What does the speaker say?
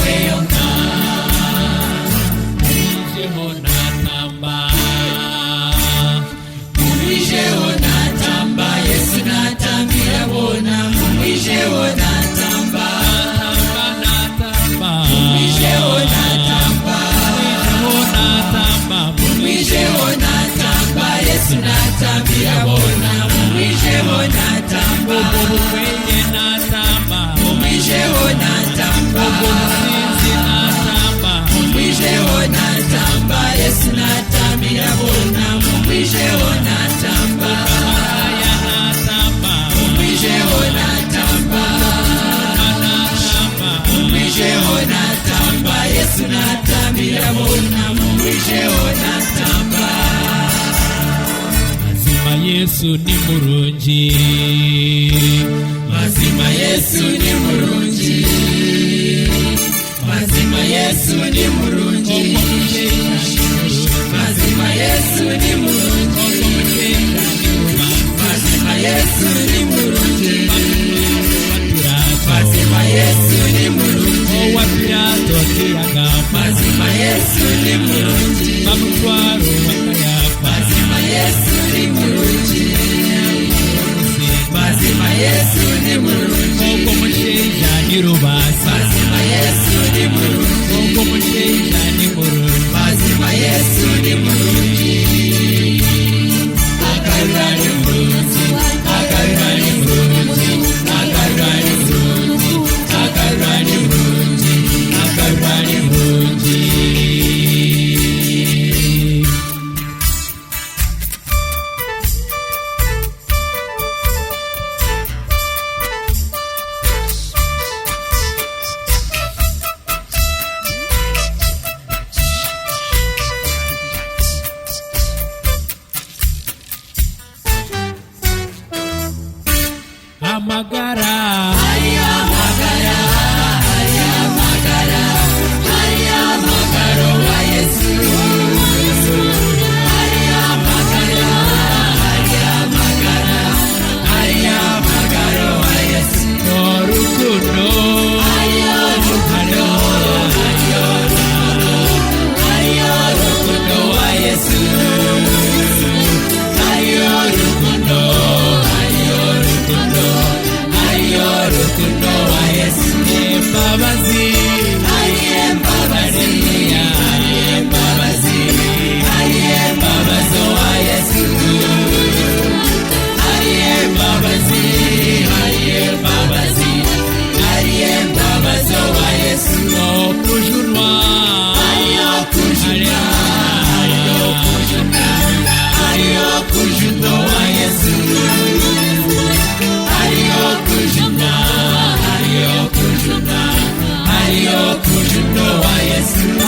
Way natamba Yesu natambira bona natamba mazima Yesu ni murungi mazima Yesu ni murungi mazima Yesu ni murungi mazima Yesu ni murungi mazima Yesu ni murungi mazima Yesu ni murungi mazima Yesu ni murungi mazima Yesu ni murungi mazima Yesu ni murungi mazima Yesu ni murungi mazima Yesu ni murungi akarani murungi akarani murungi akarani murungi akarani murungi akarani murungi Amagara Amagara Amagara Amagara wa Yesu Amagara Amagara Amagara wa Yesu Orukundo Orukundo wa Yesu Orukundo wa Yesu Mbabazi Mbabazi Mbabazi Mbabazi wa Yesu Mbabazi Mbabazi Mbabazi wa Yesu Okujunwa Okujunwa wa Yesu Okujunwa wa Yesu